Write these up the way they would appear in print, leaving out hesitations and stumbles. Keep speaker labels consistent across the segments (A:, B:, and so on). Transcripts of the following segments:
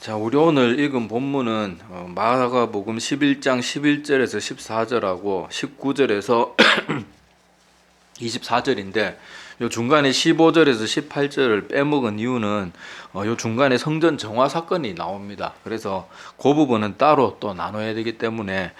A: 자, 우리 오늘 읽은 본문은 마가복음 11장 11절에서 14절하고 19절에서 24절인데 요 중간에 15절에서 18절을 빼먹은 이유는 요 중간에 성전 정화 사건이 나옵니다. 그래서 그 부분은 따로 또 나눠야 되기 때문에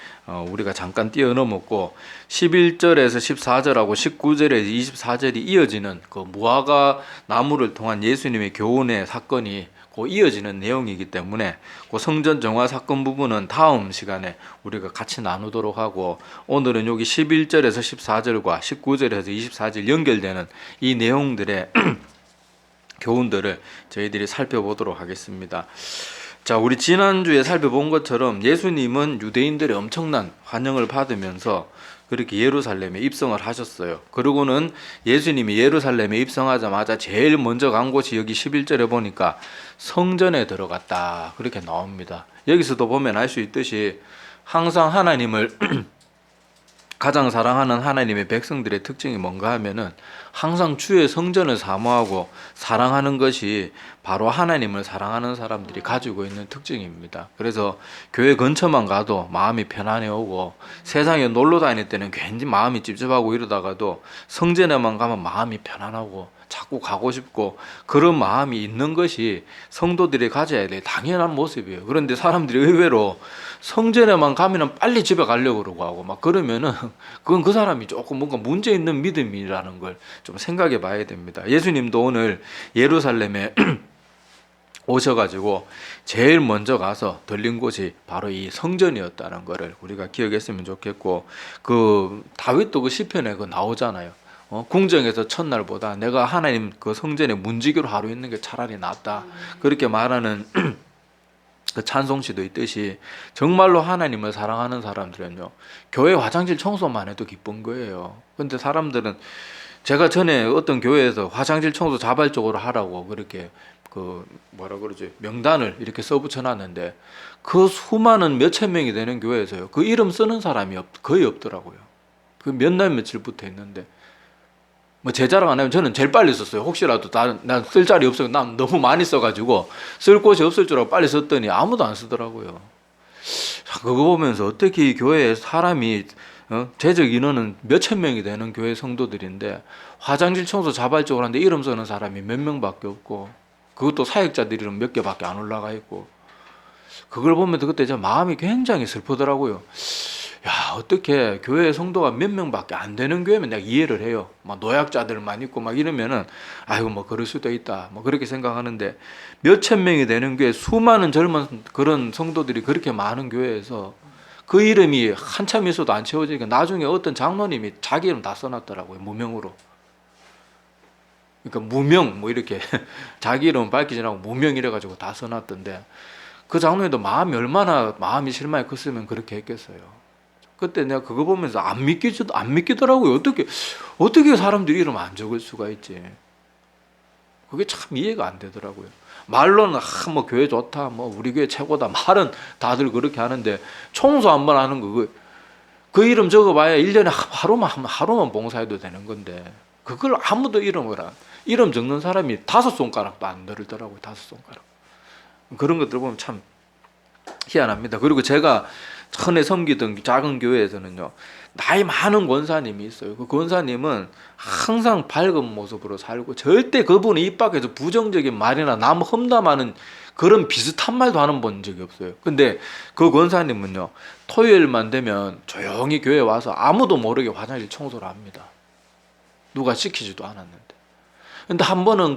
A: 우리가 잠깐 뛰어넘었고 11절에서 14절하고 19절에서 24절이 이어지는 그 무화과 나무를 통한 예수님의 교훈의 사건이 이어지는 내용이기 때문에 그 성전 정화 사건 부분은 다음 시간에 우리가 같이 나누도록 하고, 오늘은 여기 11절에서 14절과 19절에서 24절 연결되는 이 내용들의 교훈들을 저희들이 살펴보도록 하겠습니다. 자, 우리 지난주에 살펴본 것처럼 예수님은 유대인들의 엄청난 환영을 받으면서 그렇게 예루살렘에 입성을 하셨어요. 그러고는 예수님이 예루살렘에 입성하자마자 제일 먼저 간 곳이 여기 11절에 보니까 성전에 들어갔다, 그렇게 나옵니다. 여기서도 보면 알 수 있듯이 항상 하나님을 가장 사랑하는 하나님의 백성들의 특징이 뭔가 하면은 항상 주의 성전을 사모하고 사랑하는 것이 바로 하나님을 사랑하는 사람들이 가지고 있는 특징입니다. 그래서 교회 근처만 가도 마음이 편안해오고, 세상에 놀러 다닐 때는 괜히 마음이 찝찝하고 이러다가도 성전에만 가면 마음이 편안하고 자꾸 가고 싶고, 그런 마음이 있는 것이 성도들이 가져야 될 당연한 모습이에요. 그런데 사람들이 의외로 성전에만 가면은 빨리 집에 가려고 그러고 하고 막 그러면은 그건 그 사람이 조금 뭔가 문제 있는 믿음이라는 걸 좀 생각해 봐야 됩니다. 예수님도 오늘 예루살렘에 오셔가지고 제일 먼저 가서 들린 곳이 바로 이 성전이었다는 것을 우리가 기억했으면 좋겠고, 그 다윗도 그 시편에 그 나오잖아요. 궁정에서 첫날보다 내가 하나님 그 성전에 문지기로 하루 있는 게 차라리 낫다, 그렇게 말하는 그 찬송시도 있듯이 정말로 하나님을 사랑하는 사람들은요, 교회 화장실 청소만 해도 기쁜 거예요. 근데 사람들은, 제가 전에 어떤 교회에서 화장실 청소 자발적으로 하라고 그렇게 그 뭐라 그러지, 명단을 이렇게 써붙여 놨는데 그 수많은 몇천 명이 되는 교회에서요, 그 이름 쓰는 사람이 거의 없더라고요. 그 몇 날 며칠 붙어 있는데, 뭐 제 자랑 안 하면 저는 제일 빨리 썼어요. 혹시라도 난 쓸 자리 없어요. 난 너무 많이 써가지고 쓸 곳이 없을 줄 알고 빨리 썼더니 아무도 안 쓰더라고요. 그거 보면서 어떻게 이 교회에 사람이 재적 인원은 몇천 명이 되는 교회 성도들인데 화장실 청소 자발적으로 하는데 이름 쓰는 사람이 몇 명밖에 없고, 그것도 사역자들 이름 몇 개밖에 안 올라가 있고, 그걸 보면서 그때 제 마음이 굉장히 슬프더라고요. 야, 어떻게 교회 성도가 몇 명밖에 안 되는 교회면 내가 이해를 해요. 막 노약자들만 있고 막 이러면은 아이고 뭐 그럴 수도 있다, 뭐 그렇게 생각하는데, 몇천 명이 되는 교회, 수많은 젊은 그런 성도들이 그렇게 많은 교회에서 그 이름이 한참 있어도 안 채워지니까 나중에 어떤 장로님이 자기 이름 다 써놨더라고요, 무명으로. 그러니까 무명 뭐 이렇게 자기 이름 밝히지 않고 무명 이래가지고 다 써놨던데, 그 장로님도 얼마나 마음이 실망이 컸으면 그렇게 했겠어요. 그때 내가 그거 보면서 안 믿기더라고요. 어떻게 사람들이 이름 안 적을 수가 있지. 그게 참 이해가 안 되더라고요. 말로는 뭐 교회 좋다, 뭐 우리 교회 최고다, 말은 다들 그렇게 하는데 청소 한번 하는 거, 그 이름 적어봐야 1년에 하루만 봉사해도 되는 건데, 그걸 아무도 이름 적는 사람이 5손가락도 안 들더라고요. 5손가락. 그런 것들 보면 참 희한합니다. 그리고 제가 전에 섬기던 작은 교회에서는요, 나이 많은 권사님이 있어요. 그 권사님은 항상 밝은 모습으로 살고 절대 그분이 입 밖에서 부정적인 말이나 남 험담하는 그런 비슷한 말도 하는 본 적이 없어요. 근데 그 권사님은요, 토요일만 되면 조용히 교회에 와서 아무도 모르게 화장실 청소를 합니다. 누가 시키지도 않았는데. 근데 한 번은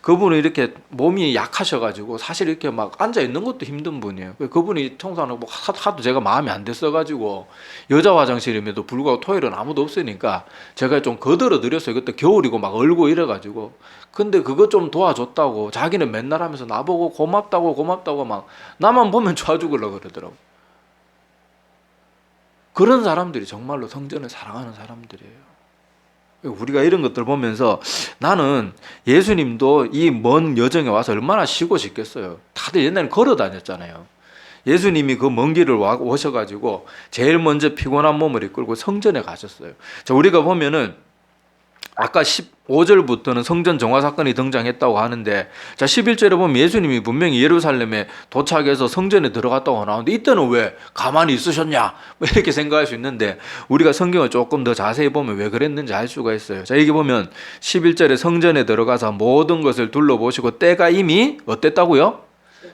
A: 그분이 이렇게 몸이 약하셔가지고 사실 이렇게 막 앉아 있는 것도 힘든 분이에요. 그분이 청소하는 거 하도 제가 마음이 안 됐어가지고, 여자 화장실임에도 불구하고 토요일은 아무도 없으니까 제가 좀 거들어 드렸어요. 그때 겨울이고 막 얼고 이래가지고. 근데 그거 좀 도와줬다고 자기는 맨날 하면서 나보고 고맙다고 막 나만 보면 좋아 죽으려고 그러더라고. 그런 사람들이 정말로 성전을 사랑하는 사람들이에요. 우리가 이런 것들 보면서 나는 예수님도 이 먼 여정에 와서 얼마나 쉬고 싶겠어요. 다들 옛날에 걸어 다녔잖아요. 예수님이 그 먼 길을 오셔가지고 제일 먼저 피곤한 몸을 이끌고 성전에 가셨어요. 자, 우리가 보면은 아까 15절부터는 성전 정화 사건이 등장했다고 하는데, 자 11절에 보면 예수님이 분명히 예루살렘에 도착해서 성전에 들어갔다고 나오는데 이때는 왜 가만히 있으셨냐 뭐 이렇게 생각할 수 있는데, 우리가 성경을 조금 더 자세히 보면 왜 그랬는지 알 수가 있어요. 자 여기 보면 11절에 성전에 들어가서 모든 것을 둘러보시고 때가 이미 어땠다고요?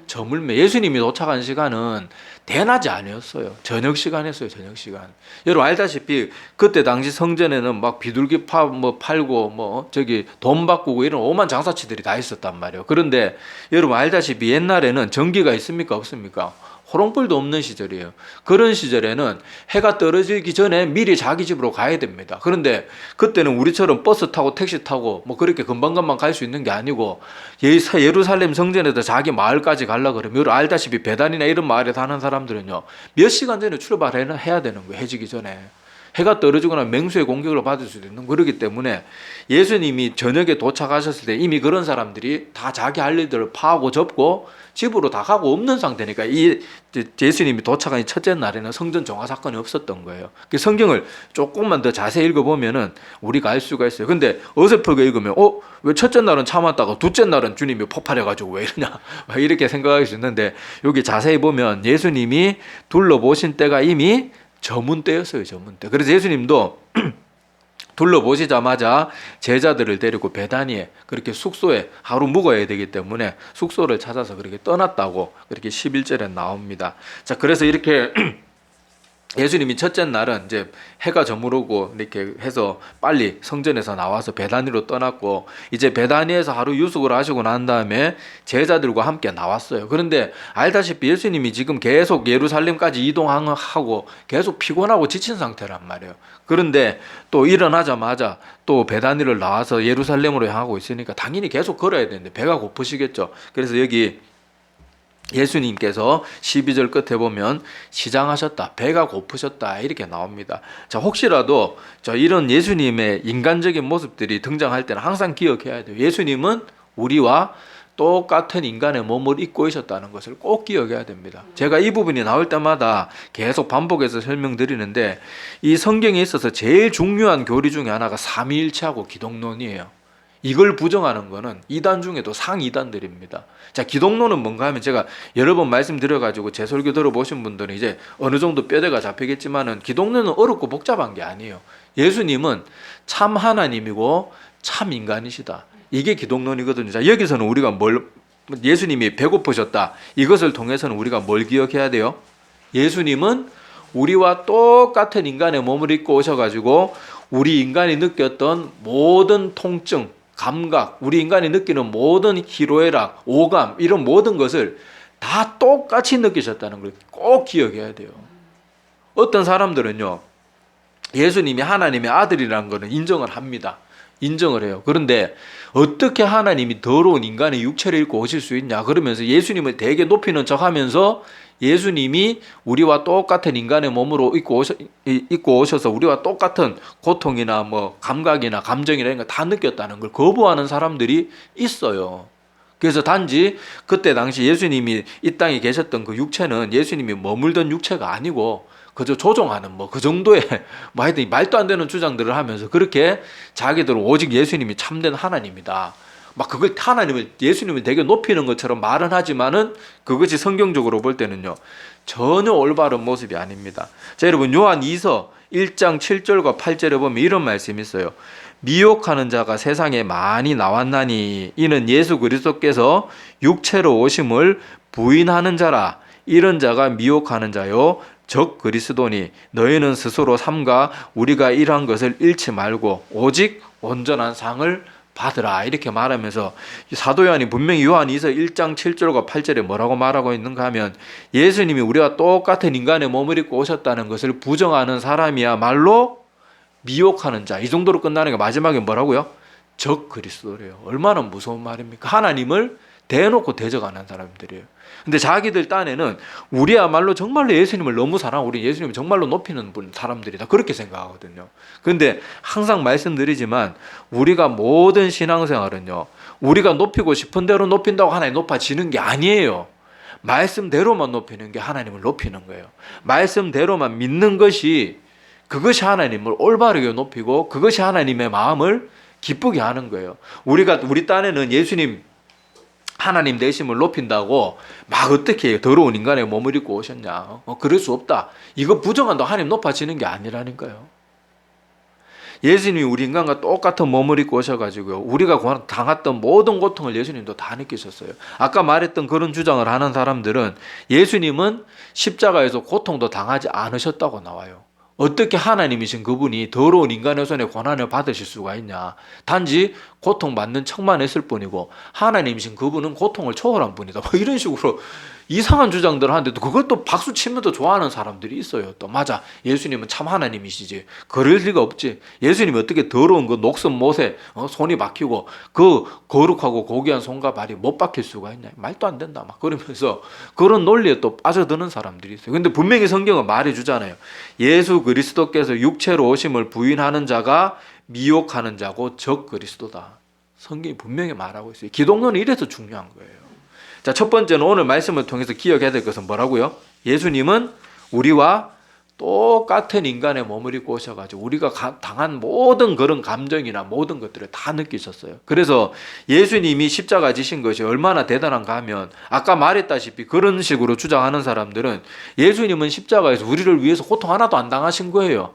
A: 저물매. 예수님이 도착한 시간은 대낮이 아니었어요. 저녁 시간이었어요. 저녁 시간. 여러분 알다시피 그때 당시 성전에는 막 비둘기 팔고 저기 돈 바꾸고 이런 오만 장사치들이 다 있었단 말이에요. 그런데 여러분 알다시피 옛날에는 전기가 있습니까? 없습니까? 호롱불도 없는 시절이에요. 그런 시절에는 해가 떨어지기 전에 미리 자기 집으로 가야 됩니다. 그런데 그때는 우리처럼 버스 타고 택시 타고 그렇게 금방금방 갈 수 있는 게 아니고, 예루살렘 성전에서 자기 마을까지 가려고 그러면 알다시피 베단이나 이런 마을에 사는 사람들은요 몇 시간 전에 출발해야 되는 거예요. 해지기 전에. 해가 떨어지거나 맹수의 공격을 받을 수도 있는, 그렇기 때문에 예수님이 저녁에 도착하셨을 때 이미 그런 사람들이 다 자기 할 일들을 파하고 접고 집으로 다 가고 없는 상태니까 이 예수님이 도착한 첫째 날에는 성전 정화 사건이 없었던 거예요. 성경을 조금만 더 자세히 읽어보면은 우리가 알 수가 있어요. 근데 어설프게 읽으면 왜 첫째 날은 참았다가 둘째 날은 주님이 폭발해가지고 왜 이러냐 이렇게 생각할 수 있는데, 여기 자세히 보면 예수님이 둘러보신 때가 이미 저문 때였어요. 저문 때. 그래서 예수님도 둘러보시자마자 제자들을 데리고 베다니에, 그렇게 숙소에 하루 묵어야 되기 때문에 숙소를 찾아서 그렇게 떠났다고 그렇게 11절에 나옵니다. 자, 그래서 이렇게 예수님이 첫째 날은 이제 해가 저무르고 이렇게 해서 빨리 성전에서 나와서 베다니로 떠났고, 이제 베다니에서 하루 유숙을 하시고 난 다음에 제자들과 함께 나왔어요. 그런데 알다시피 예수님이 지금 계속 예루살렘까지 이동하고 계속 피곤하고 지친 상태란 말이에요. 그런데 또 일어나자마자 또 베다니를 나와서 예루살렘으로 향하고 있으니까 당연히 계속 걸어야 되는데 배가 고프시겠죠. 그래서 여기 예수님께서 12절 끝에 보면 시장하셨다, 배가 고프셨다 이렇게 나옵니다. 자, 혹시라도 이런 예수님의 인간적인 모습들이 등장할 때는 항상 기억해야 돼요. 예수님은 우리와 똑같은 인간의 몸을 입고 있었다는 것을 꼭 기억해야 됩니다. 제가 이 부분이 나올 때마다 계속 반복해서 설명드리는데, 이 성경에 있어서 제일 중요한 교리 중에 하나가 삼위일체하고 기독론이에요. 이걸 부정하는 거는 이단 중에도 상이단들입니다. 자, 기독론은 뭔가 하면 제가 여러 번 말씀드려가지고 제 설교 들어보신 분들은 이제 어느 정도 뼈대가 잡히겠지만은, 기독론은 어렵고 복잡한 게 아니에요. 예수님은 참 하나님이고 참 인간이시다. 이게 기독론이거든요. 자, 여기서는 우리가 예수님이 배고프셨다, 이것을 통해서는 우리가 뭘 기억해야 돼요? 예수님은 우리와 똑같은 인간의 몸을 입고 오셔가지고 우리 인간이 느꼈던 모든 통증, 감각, 우리 인간이 느끼는 모든 희로애락, 오감, 이런 모든 것을 다 똑같이 느끼셨다는 걸 꼭 기억해야 돼요. 어떤 사람들은요 예수님이 하나님의 아들이라는 것을 인정을 합니다. 인정을 해요. 그런데 어떻게 하나님이 더러운 인간의 육체를 입고 오실 수 있냐 그러면서 예수님을 되게 높이는 척하면서 예수님이 우리와 똑같은 인간의 몸으로 입고 오셔서 우리와 똑같은 고통이나 감각이나 감정이나 이런 거 다 느꼈다는 걸 거부하는 사람들이 있어요. 그래서 단지 그때 당시 예수님이 이 땅에 계셨던 그 육체는 예수님이 머물던 육체가 아니고 그저 조종하는 그 정도의 하여튼 말도 안 되는 주장들을 하면서 그렇게 자기들은 오직 예수님이 참된 하나님이다, 그걸 예수님을 되게 높이는 것처럼 말은 하지만은 그것이 성경적으로 볼 때는요 전혀 올바른 모습이 아닙니다. 자, 여러분 요한 2서 1장 7절과 8절에 보면 이런 말씀이 있어요. 미혹하는 자가 세상에 많이 나왔나니 이는 예수 그리스도께서 육체로 오심을 부인하는 자라. 이런 자가 미혹하는 자요 적 그리스도니 너희는 스스로 삼가 우리가 이러한 것을 잃지 말고 오직 온전한 상을 받으라, 이렇게 말하면서 사도 요한이 분명히 요한 2서 1장 7절과 8절에 뭐라고 말하고 있는가 하면, 예수님이 우리와 똑같은 인간의 몸을 입고 오셨다는 것을 부정하는 사람이야말로 미혹하는 자, 이 정도로 끝나는 게 마지막에 뭐라고요? 적 그리스도래요. 얼마나 무서운 말입니까? 하나님을 대놓고 대적하는 사람들이에요. 근데 자기들 딴에는 우리야말로 정말로 예수님을 너무 사랑하고 우리 예수님을 정말로 높이는 사람들이다, 그렇게 생각하거든요. 근데 항상 말씀드리지만 우리가 모든 신앙생활은요 우리가 높이고 싶은 대로 높인다고 하나님 높아지는 게 아니에요. 말씀대로만 높이는 게 하나님을 높이는 거예요. 말씀대로만 믿는 것이, 그것이 하나님을 올바르게 높이고 그것이 하나님의 마음을 기쁘게 하는 거예요. 우리 딴에는 예수님 하나님 되심을 높인다고 막 어떻게 더러운 인간의 몸을 입고 오셨냐. 그럴 수 없다. 이거 부정한다고 하나님 높아지는 게 아니라니까요. 예수님이 우리 인간과 똑같은 몸을 입고 오셔가지고요. 우리가 당했던 모든 고통을 예수님도 다 느끼셨어요. 아까 말했던 그런 주장을 하는 사람들은 예수님은 십자가에서 고통도 당하지 않으셨다고 나와요. 어떻게 하나님이신 그분이 더러운 인간의 손에 고난을 받으실 수가 있냐. 단지 고통받는 척만 했을 뿐이고 하나님이신 그분은 고통을 초월한 분이다. 뭐 이런 식으로 이상한 주장들을 하는데도 그것도 박수 치면서 좋아하는 사람들이 있어요. 또 맞아. 예수님은 참 하나님이시지. 그럴 리가 없지. 예수님이 어떻게 더러운 그 녹슨 못에 손이 박히고 그 거룩하고 고귀한 손과 발이 못 박힐 수가 있냐. 말도 안 된다. 막 그러면서 그런 논리에 또 빠져드는 사람들이 있어요. 근데 분명히 성경은 말해주잖아요. 예수 그리스도께서 육체로 오심을 부인하는 자가 미혹하는 자고 적 그리스도다. 성경이 분명히 말하고 있어요. 기독론은 이래서 중요한 거예요. 자, 첫 번째는 오늘 말씀을 통해서 기억해야 될 것은 뭐라고요? 예수님은 우리와 똑같은 인간의 몸을 입고 오셔가지고 우리가 당한 모든 그런 감정이나 모든 것들을 다 느끼셨어요. 그래서 예수님이 십자가 지신 것이 얼마나 대단한가 하면 아까 말했다시피 그런 식으로 주장하는 사람들은 예수님은 십자가에서 우리를 위해서 고통 하나도 안 당하신 거예요.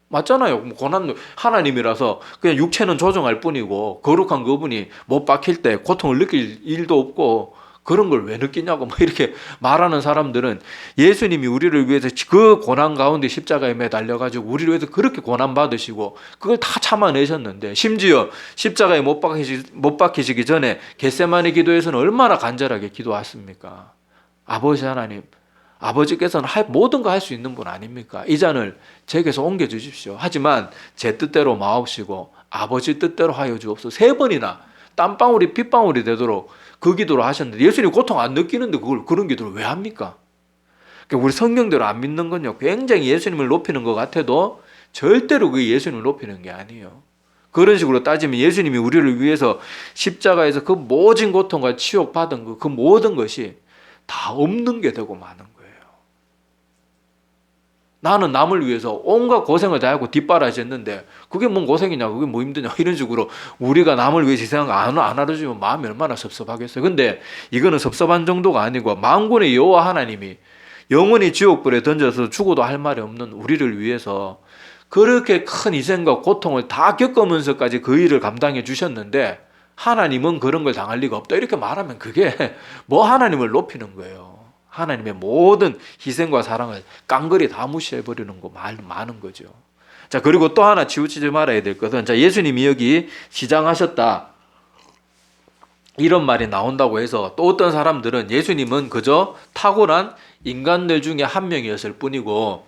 A: 맞잖아요. 고난 하나님이라서 그냥 육체는 조정할 뿐이고 거룩한 그분이 못 박힐 때 고통을 느낄 일도 없고 그런 걸 왜 느끼냐고 뭐 이렇게 말하는 사람들은 예수님이 우리를 위해서 그 고난 가운데 십자가에 매달려가지고 우리를 위해서 그렇게 고난 받으시고 그걸 다 참아내셨는데 심지어 십자가에 못 박히시기 전에 겟세마네 기도에서는 얼마나 간절하게 기도하십니까? 아버지 하나님, 아버지께서는 모든 거 할 수 있는 분 아닙니까? 이 잔을 제게서 옮겨주십시오. 하지만 제 뜻대로 마옵시고 아버지 뜻대로 하여 주옵소서. 3번이나 땀방울이 핏방울이 되도록 그 기도를 하셨는데 예수님 고통 안 느끼는데 그런 기도를 왜 합니까? 그러니까 우리 성경대로 안 믿는 건요. 굉장히 예수님을 높이는 것 같아도 절대로 그게 예수님을 높이는 게 아니에요. 그런 식으로 따지면 예수님이 우리를 위해서 십자가에서 그 모진 고통과 치욕받은 그 모든 것이 다 없는 게 되고 마는 거예요. 나는 남을 위해서 온갖 고생을 다하고 뒷바라지했는데 그게 뭔 고생이냐, 그게 뭐 힘드냐 이런 식으로 우리가 남을 위해서 희생한 거 안 알아주면 마음이 얼마나 섭섭하겠어요. 근데 이거는 섭섭한 정도가 아니고 만군의 여호와 하나님이 영원히 지옥불에 던져서 죽어도 할 말이 없는 우리를 위해서 그렇게 큰 희생과 고통을 다 겪으면서까지 그 일을 감당해 주셨는데 하나님은 그런 걸 당할 리가 없다 이렇게 말하면 그게 뭐 하나님을 높이는 거예요. 하나님의 모든 희생과 사랑을 깡그리 다 무시해버리는 거 많은 거죠. 자, 그리고 또 하나 치우치지 말아야 될 것은, 자, 예수님이 여기 시장하셨다 이런 말이 나온다고 해서 또 어떤 사람들은 예수님은 그저 탁월한 인간들 중에 한 명이었을 뿐이고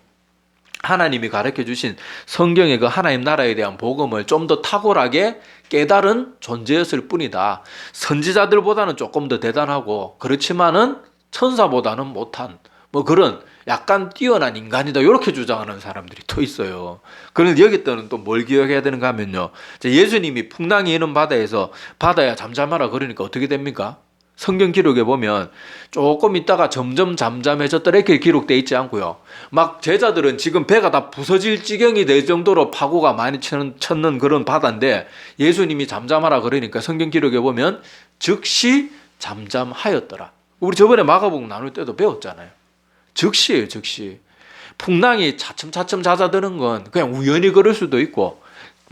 A: 하나님이 가르쳐 주신 성경의 그 하나님 나라에 대한 복음을 좀 더 탁월하게 깨달은 존재였을 뿐이다. 선지자들보다는 조금 더 대단하고 그렇지만은 천사보다는 못한 뭐 그런 약간 뛰어난 인간이다 이렇게 주장하는 사람들이 또 있어요. 그런데 여기 때는 또 뭘 기억해야 되는가 하면요. 예수님이 풍랑이 있는 바다에서 바다야 잠잠하라 그러니까 어떻게 됩니까? 성경 기록에 보면 조금 있다가 점점 잠잠해졌다 이렇게 기록되어 있지 않고요. 막 제자들은 지금 배가 다 부서질 지경이 될 정도로 파고가 많이 쳤는 그런 바다인데 예수님이 잠잠하라 그러니까 성경 기록에 보면 즉시 잠잠하였더라. 우리 저번에 마가복음 나눌 때도 배웠잖아요. 즉시예요, 즉시. 풍랑이 차츰차츰 잦아드는 건 그냥 우연히 그럴 수도 있고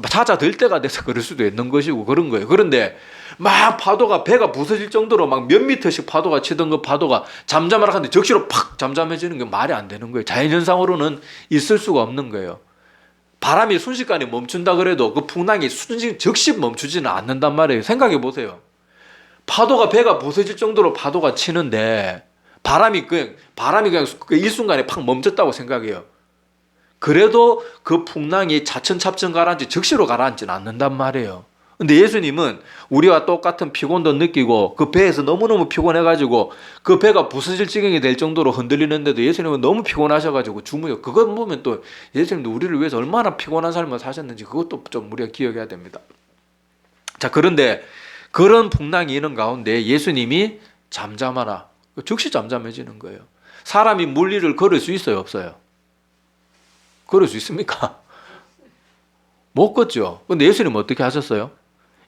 A: 잦아들 때가 돼서 그럴 수도 있는 것이고 그런 거예요. 그런데 막 파도가 배가 부서질 정도로 막 몇 미터씩 파도가 치던 그 파도가 잠잠하라 하는데 즉시로 팍 잠잠해지는 게 말이 안 되는 거예요. 자연현상으로는 있을 수가 없는 거예요. 바람이 순식간에 멈춘다 그래도 그 풍랑이 즉시 멈추지는 않는단 말이에요. 생각해 보세요. 파도가 배가 부서질 정도로 파도가 치는데 바람이 그냥 그 일순간에 팍 멈췄다고 생각해요. 그래도 그 풍랑이 차츰차츰 가라앉지 즉시로 가라앉지는 않는단 말이에요. 근데 예수님은 우리와 똑같은 피곤도 느끼고 그 배에서 너무너무 피곤해가지고 그 배가 부서질 지경이 될 정도로 흔들리는데도 예수님은 너무 피곤하셔가지고 주무요. 그것 보면 또 예수님도 우리를 위해서 얼마나 피곤한 삶을 사셨는지 그것도 좀 우리가 기억해야 됩니다. 자, 그런데 그런 풍랑이 있는 가운데 예수님이 잠잠하라. 즉시 잠잠해지는 거예요. 사람이 물리를 걸을 수 있어요, 없어요? 걸을 수 있습니까? 못 걷죠. 근데 예수님은 어떻게 하셨어요?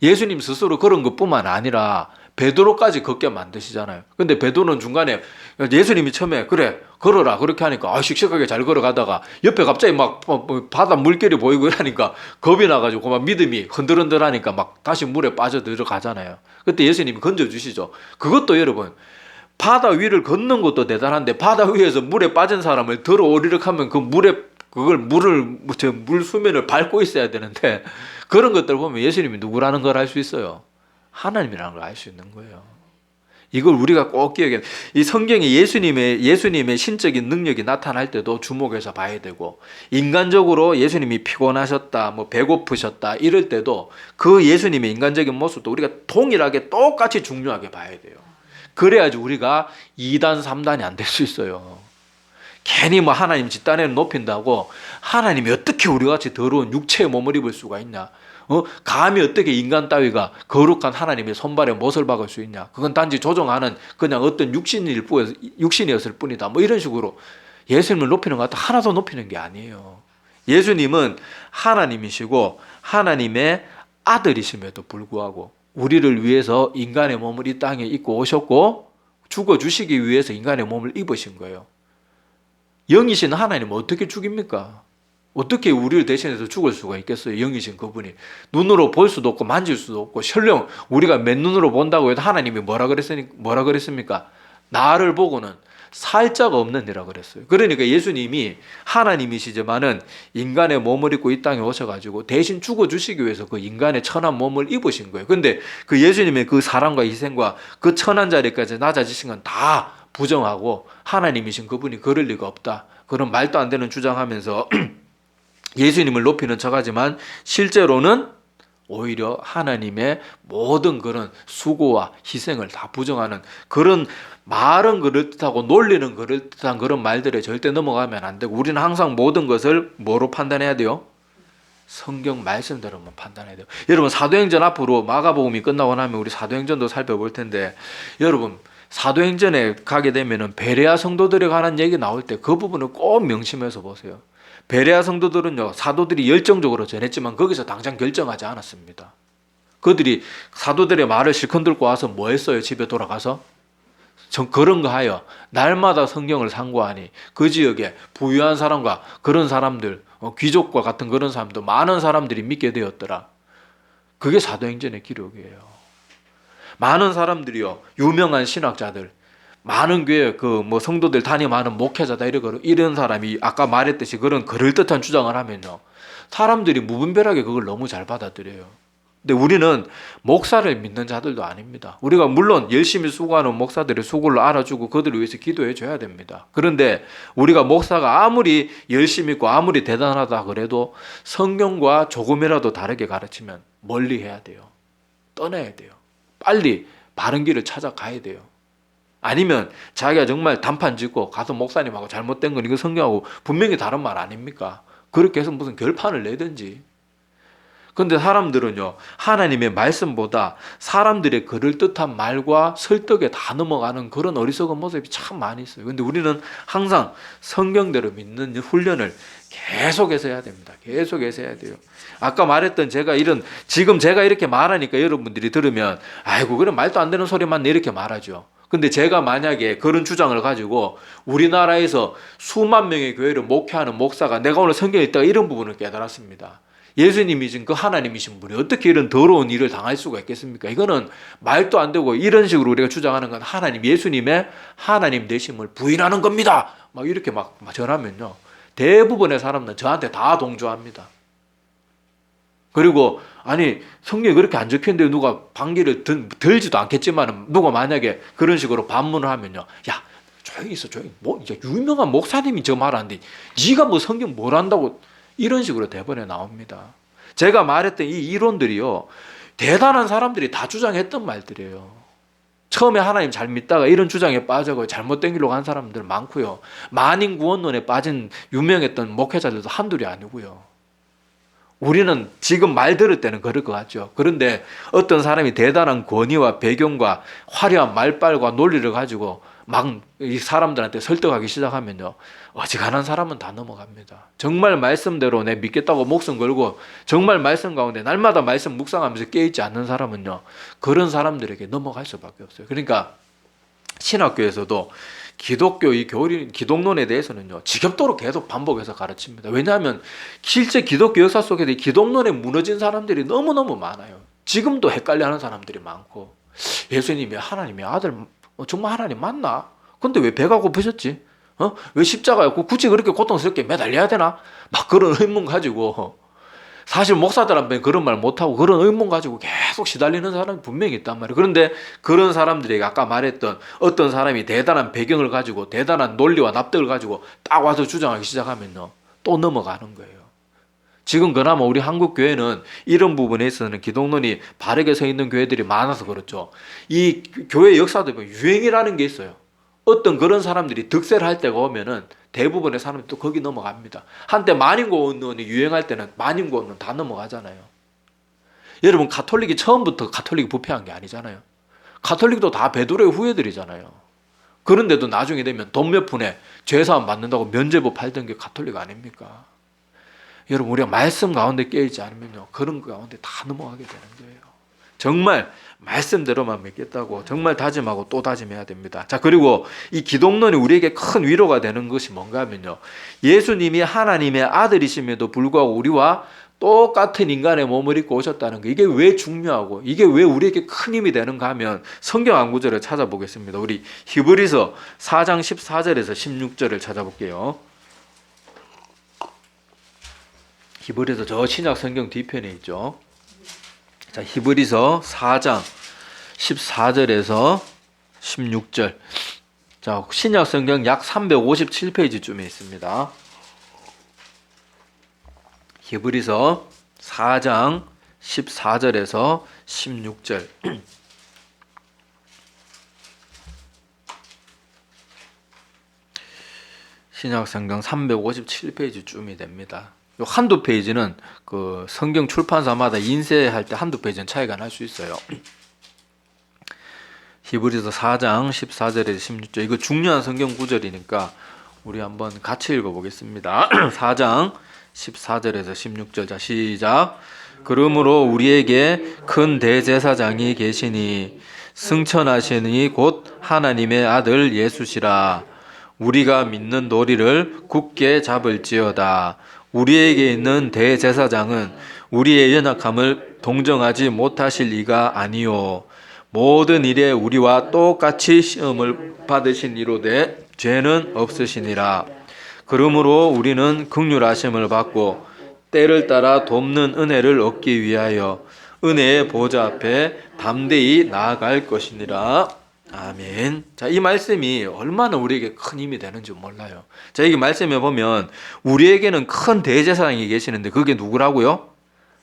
A: 예수님 스스로 그런 것뿐만 아니라 베드로까지 걷게 만드시잖아요. 근데 베드로는 중간에 예수님이 처음에 그래 걸어라 그렇게 하니까 씩씩하게 잘 걸어가다가 옆에 갑자기 막 바다 물결이 보이고 이러니까 겁이 나가지고 막 믿음이 흔들흔들하니까 막 다시 물에 빠져 들어가잖아요. 그때 예수님이 건져주시죠. 그것도 여러분 바다 위를 걷는 것도 대단한데 바다 위에서 물에 빠진 사람을 들어 오르륵 하면 그 물에 그걸 물 수면을 밟고 있어야 되는데 그런 것들 보면 예수님이 누구라는 걸 알 수 있어요. 하나님이라는 걸 알 수 있는 거예요. 이걸 우리가 꼭 기억해야 돼요. 이 성경에 예수님의 신적인 능력이 나타날 때도 주목해서 봐야 되고, 인간적으로 예수님이 피곤하셨다, 뭐 배고프셨다, 이럴 때도 그 예수님의 인간적인 모습도 우리가 동일하게 똑같이 중요하게 봐야 돼요. 그래야지 우리가 2단, 3단이 안 될 수 있어요. 괜히 뭐 하나님 뒷단에는 높인다고 하나님이 어떻게 우리 같이 더러운 육체의 몸을 입을 수가 있냐? 감히 어떻게 인간 따위가 거룩한 하나님의 손발에 못을 박을 수 있냐? 그건 단지 조종하는 그냥 어떤 육신이었을 뿐이다. 뭐 이런 식으로 예수님을 높이는 것 같아 하나도 높이는 게 아니에요. 예수님은 하나님이시고 하나님의 아들이심에도 불구하고 우리를 위해서 인간의 몸을 이 땅에 입고 오셨고 죽어주시기 위해서 인간의 몸을 입으신 거예요. 영이신 하나님은 어떻게 죽입니까? 어떻게 우리를 대신해서 죽을 수가 있겠어요? 영이신 그분이. 눈으로 볼 수도 없고 만질 수도 없고 설령 우리가 맨눈으로 본다고 해도 하나님이 뭐라 그랬습니까? 나를 보고는 살자가 없는 이라 그랬어요. 그러니까 예수님이 하나님이시지만은 인간의 몸을 입고 이 땅에 오셔가지고 대신 죽어주시기 위해서 그 인간의 천한 몸을 입으신 거예요. 근데 그 예수님의 그 사랑과 희생과 그 천한 자리까지 낮아지신 건 다 부정하고 하나님이신 그분이 그럴 리가 없다. 그런 말도 안 되는 주장하면서 예수님을 높이는 척하지만 실제로는 오히려 하나님의 모든 그런 수고와 희생을 다 부정하는 그런 말은 그럴듯하고 논리는 그럴듯한 그런 말들에 절대 넘어가면 안 되고 우리는 항상 모든 것을 뭐로 판단해야 돼요? 성경 말씀대로만 판단해야 돼요. 여러분 사도행전 앞으로 마가복음이 끝나고 나면 우리 사도행전도 살펴볼 텐데 여러분 사도행전에 가게 되면은 베레아 성도들에 관한 얘기 나올 때 그 부분을 꼭 명심해서 보세요. 베레아 성도들은요 사도들이 열정적으로 전했지만 거기서 당장 결정하지 않았습니다. 그들이 사도들의 말을 실컷 듣고 와서 뭐 했어요? 집에 돌아가서 그런 거 하여 날마다 성경을 상고하니 그 지역에 부유한 사람과 그런 사람들 귀족과 같은 그런 사람도 많은 사람들이 믿게 되었더라. 그게 사도행전의 기록이에요. 많은 사람들이요 유명한 신학자들 많은 교회 뭐 성도들 담임하는 목회자다 이런 사람이 아까 말했듯이 그런 그럴듯한 주장을 하면요 사람들이 무분별하게 그걸 너무 잘 받아들여요. 근데 우리는 목사를 믿는 자들도 아닙니다. 우리가 물론 열심히 수고하는 목사들의 수고를 알아주고 그들을 위해서 기도해 줘야 됩니다. 그런데 우리가 목사가 아무리 열심히 있고 아무리 대단하다 그래도 성경과 조금이라도 다르게 가르치면 멀리 해야 돼요. 떠나야 돼요. 빨리 바른 길을 찾아가야 돼요. 아니면 자기가 정말 단판 짓고 가서 목사님하고 잘못된 건 이거 성경하고 분명히 다른 말 아닙니까? 그렇게 해서 무슨 결판을 내든지. 근데 사람들은요 하나님의 말씀보다 사람들의 그럴듯한 말과 설득에 다 넘어가는 그런 어리석은 모습이 참 많이 있어요. 근데 우리는 항상 성경대로 믿는 훈련을 계속해서 해야 됩니다. 계속해서 해야 돼요. 아까 말했던 지금 제가 이렇게 말하니까 여러분들이 들으면 아이고 그런 말도 안 되는 소리만 이렇게 말하죠. 근데 제가 만약에 그런 주장을 가지고 우리나라에서 수만 명의 교회를 목회하는 목사가 내가 오늘 성경에 있다가 이런 부분을 깨달았습니다. 예수님이신 그 하나님이신 분이 어떻게 이런 더러운 일을 당할 수가 있겠습니까? 이거는 말도 안 되고 이런 식으로 우리가 주장하는 건 예수님의 하나님 되심을 부인하는 겁니다. 막 이렇게 막 전하면요. 대부분의 사람들은 저한테 다 동조합니다. 그리고 아니 성경에 그렇게 안 적혀있는데 누가 반기를 들지도 않겠지만 누가 만약에 그런 식으로 반문을 하면요. 야 조용히 있어 조용히. 뭐 이제 유명한 목사님이 저 말하는데 네가 뭐 성경 뭘 안다고 이런 식으로 대본에 나옵니다. 제가 말했던 이 이론들이요. 대단한 사람들이 다 주장했던 말들이에요. 처음에 하나님 잘 믿다가 이런 주장에 빠져서 잘못된 길로 간 사람들 많고요. 만인구원론에 빠진 유명했던 목회자들도 한둘이 아니고요. 우리는 지금 말 들을 때는 그럴 것 같죠. 그런데 어떤 사람이 대단한 권위와 배경과 화려한 말빨과 논리를 가지고 막 이 사람들한테 설득하기 시작하면요, 어지간한 사람은 다 넘어갑니다. 정말 말씀대로 내 믿겠다고 목숨 걸고 정말 말씀 가운데 날마다 말씀 묵상하면서 깨어있지 않는 사람은요, 그런 사람들에게 넘어갈 수밖에 없어요. 그러니까 신학교에서도 기독교 이 기독론에 대해서는요, 지겹도록 계속 반복해서 가르칩니다. 왜냐하면 실제 기독교 역사 속에 기독론에 무너진 사람들이 너무너무 많아요. 지금도 헷갈려하는 사람들이 많고, 예수님이 하나님의 아들, 정말 하나님 맞나? 근데 왜 배가 고프셨지? 왜 십자가에 굳이 그렇게 고통스럽게 매달려야 되나? 막 그런 의문 가지고, 사실 목사들한테 그런 말 못하고 그런 의문 가지고 계속 시달리는 사람이 분명히 있단 말이에요. 그런데 그런 사람들에게 아까 말했던 어떤 사람이 대단한 배경을 가지고 대단한 논리와 납득을 가지고 딱 와서 주장하기 시작하면요, 또 넘어가는 거예요. 지금 그나마 우리 한국 교회는 이런 부분에 있어서는 기독론이 바르게 서 있는 교회들이 많아서 그렇죠. 이 교회 역사도 보면 유행이라는 게 있어요. 어떤 그런 사람들이 득세를 할 때가 오면은 대부분의 사람들이 또 거기 넘어갑니다. 한때 만인고원론이 유행할 때는 만인고원론 다 넘어가잖아요. 여러분, 가톨릭이 처음부터 가톨릭이 부패한 게 아니잖아요. 가톨릭도 다 베드로의 후예들이잖아요. 그런데도 나중에 되면 돈 몇 푼에 죄사함 받는다고 면죄부 팔던 게 가톨릭 아닙니까? 여러분, 우리가 말씀 가운데 깨어있지 않으면요, 그런 가운데 다 넘어가게 되는 거예요. 정말 말씀대로만 믿겠다고 정말 다짐하고 또 다짐해야 됩니다. 자, 그리고 이 기독론이 우리에게 큰 위로가 되는 것이 뭔가 하면요, 예수님이 하나님의 아들이심에도 불구하고 우리와 똑같은 인간의 몸을 입고 오셨다는 거, 이게 왜 중요하고 이게 왜 우리에게 큰 힘이 되는가 하면 성경 한 구절을 찾아보겠습니다. 우리 히브리서 4장 14절에서 16절을 찾아볼게요. 히브리서 저 신약 성경 뒤편에 있죠. 자, 히브리서 4장 14절에서 16절. 자, 신약 성경 약 357페이지쯤에 있습니다. 히브리서 4장 14절에서 16절. 신약 성경 357페이지쯤이 됩니다. 요 한두 페이지는 그 성경 출판사마다 인쇄할 때 한두 페이지는 차이가 날 수 있어요. 히브리서 4장 14절에서 16절. 이거 중요한 성경 구절이니까 우리 한번 같이 읽어보겠습니다. 4장 14절에서 16절. 자, 시작. 그러므로 우리에게 큰 대제사장이 계시니 승천하시니 곧 하나님의 아들 예수시라. 우리가 믿는 도리를 굳게 잡을지어다. 우리에게 있는 대제사장은 우리의 연약함을 동정하지 못하실 이가 아니요 모든 일에 우리와 똑같이 시험을 받으신 이로되 죄는 없으시니라. 그러므로 우리는 긍휼하심을 받고 때를 따라 돕는 은혜를 얻기 위하여 은혜의 보좌 앞에 담대히 나아갈 것이니라. 아멘. 자, 이 말씀이 얼마나 우리에게 큰 힘이 되는지 몰라요. 자, 이 말씀에 보면 우리에게는 큰 대제사장이 계시는데 그게 누구라고요?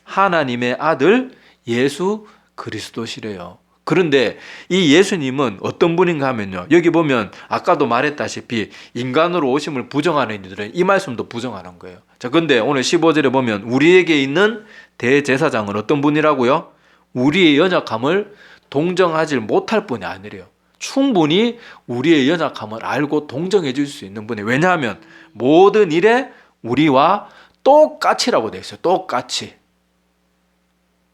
A: 하나님의 아들 예수 그리스도시래요. 그런데 이 예수님은 어떤 분인가 하면요, 여기 보면 아까도 말했다시피 인간으로 오심을 부정하는 이들은 이 말씀도 부정하는 거예요. 자, 근데 오늘 15절에 보면 우리에게 있는 대제사장은 어떤 분이라고요? 우리의 연약함을 동정하지 못할 분이 아니래요. 충분히 우리의 연약함을 알고 동정해 줄 수 있는 분이. 왜냐하면 모든 일에 우리와 똑같이라고 되어 있어요. 똑같이.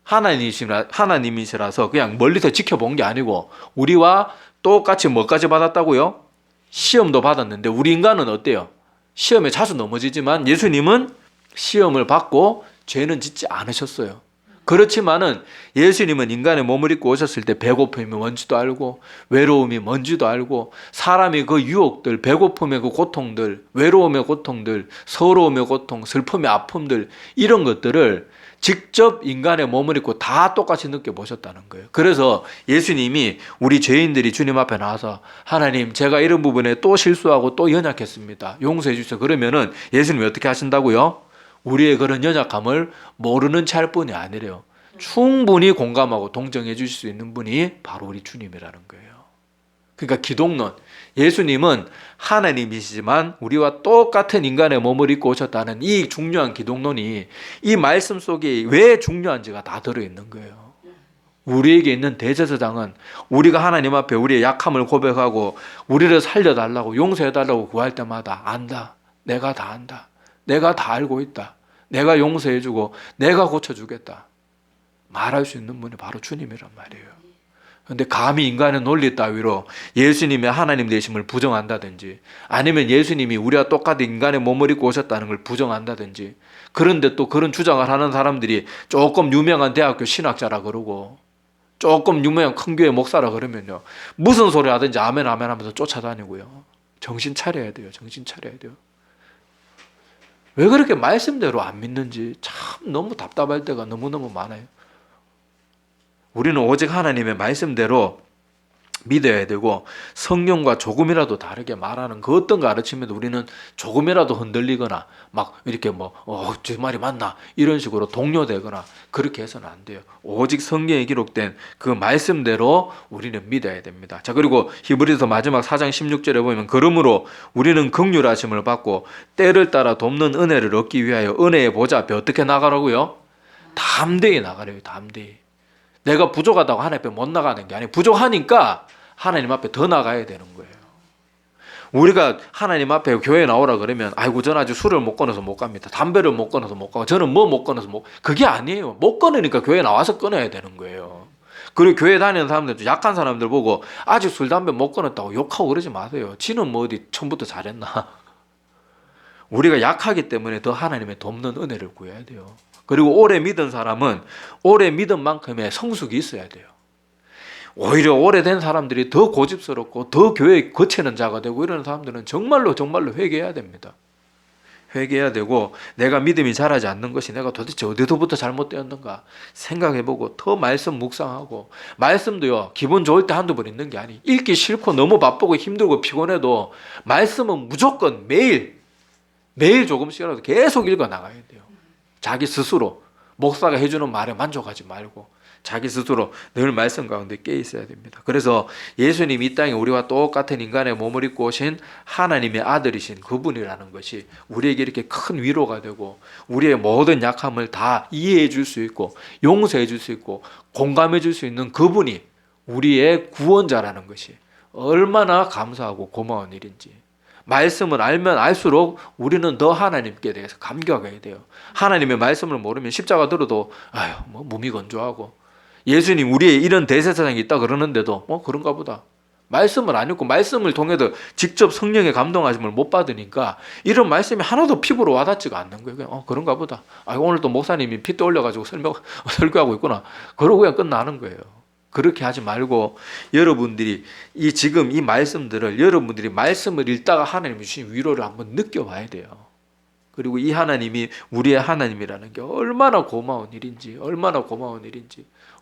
A: 하나님이시라서 그냥 멀리서 지켜본 게 아니고 우리와 똑같이 뭐까지 받았다고요? 시험도 받았는데 우리 인간은 어때요? 시험에 자주 넘어지지만 예수님은 시험을 받고 죄는 짓지 않으셨어요. 그렇지만은 예수님은 인간의 몸을 입고 오셨을 때 배고픔이 뭔지도 알고 외로움이 뭔지도 알고 사람이 그 유혹들, 배고픔의 그 고통들, 외로움의 고통들, 서러움의 고통, 슬픔의 아픔들, 이런 것들을 직접 인간의 몸을 입고 다 똑같이 느껴보셨다는 거예요. 그래서 예수님이 우리 죄인들이 주님 앞에 나와서 하나님, 제가 이런 부분에 또 실수하고 또 연약했습니다, 용서해 주세요. 그러면은 예수님이 어떻게 하신다고요? 우리의 그런 연약함을 모르는 채 할 뿐이 아니래요. 충분히 공감하고 동정해 주실 수 있는 분이 바로 우리 주님이라는 거예요. 그러니까 기독론, 예수님은 하나님이시지만 우리와 똑같은 인간의 몸을 입고 오셨다는 이 중요한 기독론이 이 말씀 속에 왜 중요한지가 다 들어있는 거예요. 우리에게 있는 대제사장은 우리가 하나님 앞에 우리의 약함을 고백하고 우리를 살려달라고 용서해달라고 구할 때마다 안다. 내가 다 안다. 내가 다 알고 있다. 내가 용서해주고 내가 고쳐주겠다. 말할 수 있는 분이 바로 주님이란 말이에요. 그런데 감히 인간의 논리 따위로 예수님의 하나님 되심을 부정한다든지 아니면 예수님이 우리와 똑같은 인간의 몸을 입고 오셨다는 걸 부정한다든지 그런데 또 그런 주장을 하는 사람들이 조금 유명한 대학교 신학자라 그러고 조금 유명한 큰 교회 목사라 그러면요 무슨 소리 하든지 아멘 아멘 하면서 쫓아다니고요. 정신 차려야 돼요. 정신 차려야 돼요. 왜 그렇게 말씀대로 안 믿는지 참 너무 답답할 때가 너무너무 많아요. 우리는 오직 하나님의 말씀대로 믿어야 되고 성경과 조금이라도 다르게 말하는 그 어떤 가르침에도 우리는 조금이라도 흔들리거나 막 이렇게 저 말이 맞나 이런 식으로 동요되거나 그렇게 해서는 안 돼요. 오직 성경에 기록된 그 말씀대로 우리는 믿어야 됩니다. 자, 그리고 히브리서 마지막 4장 16절에 보면 그러므로 우리는 긍휼하심을 받고 때를 따라 돕는 은혜를 얻기 위하여 은혜의 보좌 앞에 어떻게 나가라고요? 담대히 나가래요. 담대히. 내가 부족하다고 하나님 앞에 못 나가는 게 아니고 부족하니까 하나님 앞에 더 나가야 되는 거예요. 우리가 하나님 앞에 교회에 나오라 그러면 아이고 저는 아직 술을 못 끊어서 못 갑니다. 담배를 못 끊어서 못 가고 저는 뭐 못 끊어서 못 그게 아니에요. 못 끊으니까 교회에 나와서 끊어야 되는 거예요. 그리고 교회 다니는 사람들 약한 사람들 보고 아직 술 담배 못 끊었다고 욕하고 그러지 마세요. 지는 뭐 어디 처음부터 잘했나. 우리가 약하기 때문에 더 하나님의 돕는 은혜를 구해야 돼요. 그리고 오래 믿은 사람은 오래 믿은 만큼의 성숙이 있어야 돼요. 오히려 오래된 사람들이 더 고집스럽고 더 교회에 거치는 자가 되고 이런 사람들은 정말로 회개해야 됩니다. 회개해야 되고 내가 믿음이 자라지 않는 것이 내가 도대체 어디서부터 잘못되었는가 생각해보고 더 말씀 묵상하고 말씀도요 기분 좋을 때 한두 번 읽는 게 아니 읽기 싫고 너무 바쁘고 힘들고 피곤해도 말씀은 무조건 매일 조금씩이라도 계속 읽어 나가야 돼요. 자기 스스로 목사가 해주는 말에 만족하지 말고 자기 스스로 늘 말씀 가운데 깨 있어야 됩니다. 그래서 예수님이 이 땅에 우리와 똑같은 인간의 몸을 입고 오신 하나님의 아들이신 그분이라는 것이 우리에게 이렇게 큰 위로가 되고 우리의 모든 약함을 다 이해해 줄 수 있고 용서해 줄 수 있고 공감해 줄 수 있는 그분이 우리의 구원자라는 것이 얼마나 감사하고 고마운 일인지 말씀을 알면 알수록 우리는 더 하나님께 대해서 감격해야 돼요. 하나님의 말씀을 모르면 십자가 들어도 몸이 건조하고 예수님 우리의 이런 대제사장이 있다 그러는데도 그런가 보다. 말씀을 안 읽고 말씀을 통해서 직접 성령의 감동하심을 못 받으니까 이런 말씀이 하나도 피부로 와닿지가 않는 거예요. 그냥 그런가 보다. 오늘 또 목사님이 핏대 올려가지고 설교하고 있구나. 그러고 그냥 끝나는 거예요. 그렇게 하지 말고 여러분들이 지금 이 말씀들을 여러분들이 말씀을 읽다가 하나님이 주신 위로를 한번 느껴봐야 돼요. 그리고 이 하나님이 우리의 하나님이라는 게 얼마나 고마운 일인지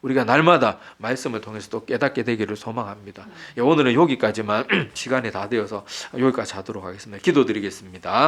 A: 우리가 날마다 말씀을 통해서 또 깨닫게 되기를 소망합니다. 오늘은 여기까지만 시간이 다 되어서 여기까지 하도록 하겠습니다. 기도드리겠습니다.